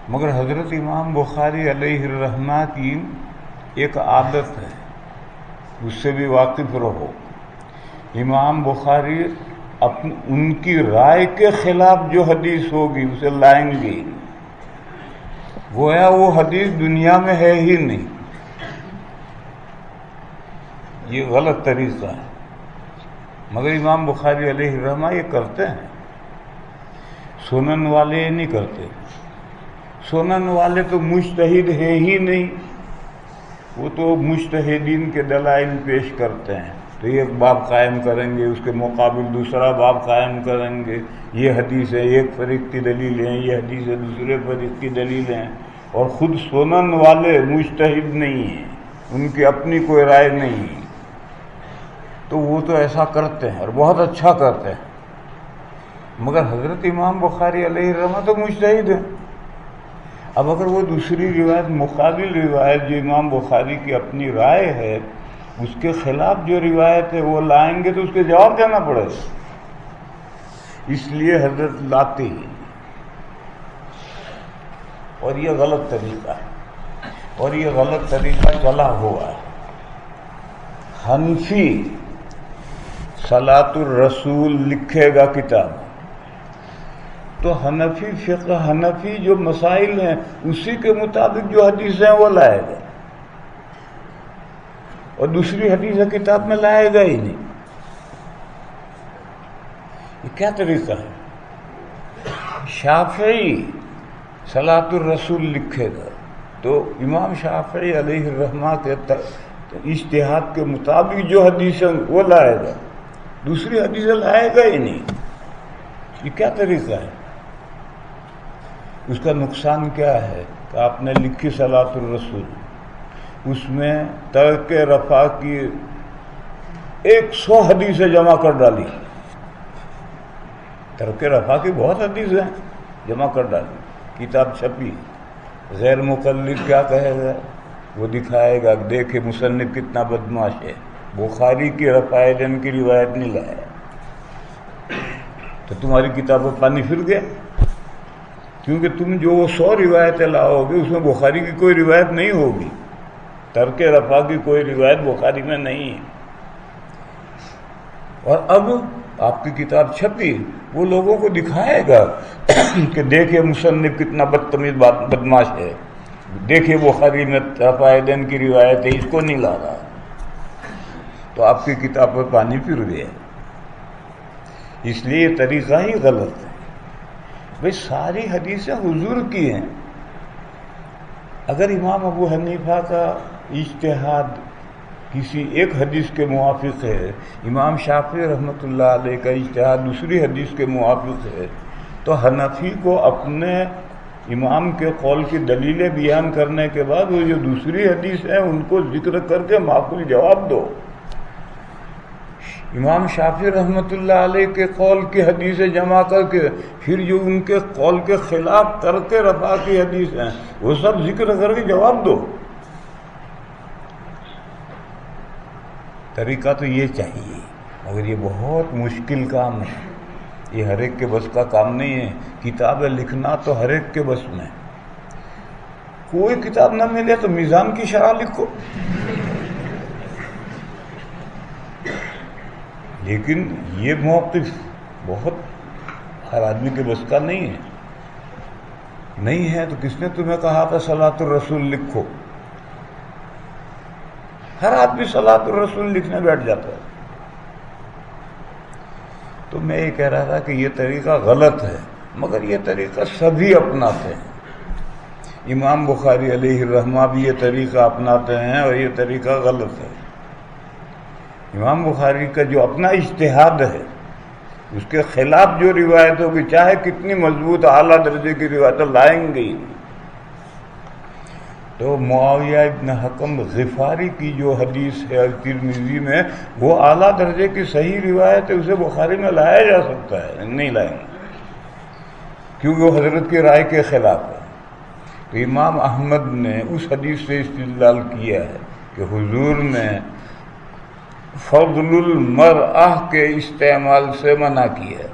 مگر حضرت امام بخاری علیہ الرحمہ کی ایک عادت ہے، اس سے بھی واقف رہو۔ امام بخاری ان کی رائے کے خلاف جو حدیث ہوگی اسے لائیں گے، گویا وہ حدیث دنیا میں ہے ہی نہیں۔ یہ غلط طریقہ ہے، مگر امام بخاری علیہ الرحمہ یہ کرتے ہیں۔ سنن والے یہ نہیں کرتے، سنن والے تو مجتہد ہے ہی نہیں، وہ تو مجتہدین کے دلائل پیش کرتے ہیں، تو ایک باب قائم کریں گے، اس کے مقابل دوسرا باب قائم کریں گے، یہ حدیث ہے ایک فریق کی دلیل ہے، یہ حدیث ہے دوسرے فریق کی دلیل ہیں، اور خود سنن والے مجتہد نہیں ہیں، ان کی اپنی کوئی رائے نہیں ہے، تو وہ تو ایسا کرتے ہیں اور بہت اچھا کرتے ہیں۔ مگر حضرت امام بخاری علیہ الرحمہ تو مجتہد ہیں۔ اب اگر وہ دوسری روایت، مقابل روایت جو امام بخاری کی اپنی رائے ہے، اس کے خلاف جو روایت ہے وہ لائیں گے تو اس کے جواب دینا پڑے گا، اس لیے حضرت لاتے ہی، اور یہ غلط طریقہ ہے، اور یہ غلط طریقہ چلا ہوا ہے۔ حنفی صلاۃ الرسول لکھے گا کتاب، تو حنفی فقہ، حنفی جو مسائل ہیں اسی کے مطابق جو حدیث ہیں وہ لائے گا، اور دوسری حدیث کتاب میں لائے گا ہی نہیں۔ یہ کیا طریقہ ہے؟ شافعی صلاۃ الرسول لکھے گا تو امام شافعی علیہ الرحمہ کے اجتہاد کے مطابق جو حدیثیں وہ لائے گا، دوسری حدیثیں لائے گا ہی نہیں۔ یہ کیا طریقہ ہے؟ اس کا نقصان کیا ہے کہ آپ نے لکھی صلاۃ الرسول، اس میں ترک رفع کی 100 حدیثیں جمع کر ڈالی، ترک رفع کی بہت حدیثیں جمع کر ڈالی، کتاب چھپی، غیر مقلد کیا کہے گا؟ وہ دکھائے گا، دیکھے مصنف کتنا بدمعاش ہے، بخاری کی رفع یدین کی روایت نہیں لایا، تو تمہاری کتاب پر پانی پھر گیا، کیونکہ تم جو 100 روایتیں لاؤ گے اس میں بخاری کی کوئی روایت نہیں ہوگی، ترک رفع کی کوئی روایت بخاری میں نہیں ہے۔ اور اب آپ کی کتاب چھپی، وہ لوگوں کو دکھائے گا کہ دیکھیے مصنف کتنا بدتمیز بدمعاش ہے، دیکھیے بخاری میں رفع یدین کی روایت ہے، اس کو نہیں لا رہا، تو آپ کی کتاب پر پانی پھر گیا۔ اس لیے یہ طریقہ ہی غلط ہے۔ بھئی ساری حدیثیں حضور کی ہیں، اگر امام ابو حنیفہ کا اجتہاد کسی ایک حدیث کے موافق ہے، امام شافعی رحمۃ اللہ علیہ کا اجتہاد دوسری حدیث کے موافق ہے، تو حنفی کو اپنے امام کے قول کی دلیلیں بیان کرنے کے بعد وہ جو دوسری حدیث ہیں ان کو ذکر کر کے معقول جواب دو۔ امام شافعی رحمۃ اللہ علیہ کے قول کی حدیثیں جمع کر کے پھر جو ان کے قول کے خلاف ترک رفع کی حدیث ہیں وہ سب ذکر کر کے جواب دو۔ طریقہ تو یہ چاہیے، مگر یہ بہت مشکل کام ہے، یہ ہر ایک کے بس کا کام نہیں ہے۔ کتابیں لکھنا تو ہر ایک کے بس میں، کوئی کتاب نہ ملے تو میزان کی شرح لکھو، لیکن یہ موقف بہت ہر آدمی کے بس کا نہیں ہے۔ نہیں ہے تو کس نے تمہیں کہا تھا صلاۃ الرسول لکھو؟ ہر آدمی صلاۃ الرسول لکھنے بیٹھ جاتا ہے۔ تو میں یہ کہہ رہا تھا کہ یہ طریقہ غلط ہے، مگر یہ طریقہ سبھی اپناتے ہیں۔ امام بخاری علیہ الرحمہ بھی یہ طریقہ اپناتے ہیں اور یہ طریقہ غلط ہے۔ امام بخاری کا جو اپنا اجتہاد ہے اس کے خلاف جو روایت ہوگی، چاہے کتنی مضبوط اعلیٰ درجے کی روایت لائیں گے ہی۔ تو معاویہ ابن حکم غفاری کی جو حدیث ہے ترمذی میں، وہ اعلیٰ درجے کی صحیح روایت ہے، اسے بخاری میں لایا جا سکتا ہے، نہیں لائیں گے کیونکہ وہ حضرت کی رائے کے خلاف ہے۔ تو امام احمد نے اس حدیث سے استدلال کیا ہے کہ حضور نے فضل المرأہ کے استعمال سے منع کیا ہے۔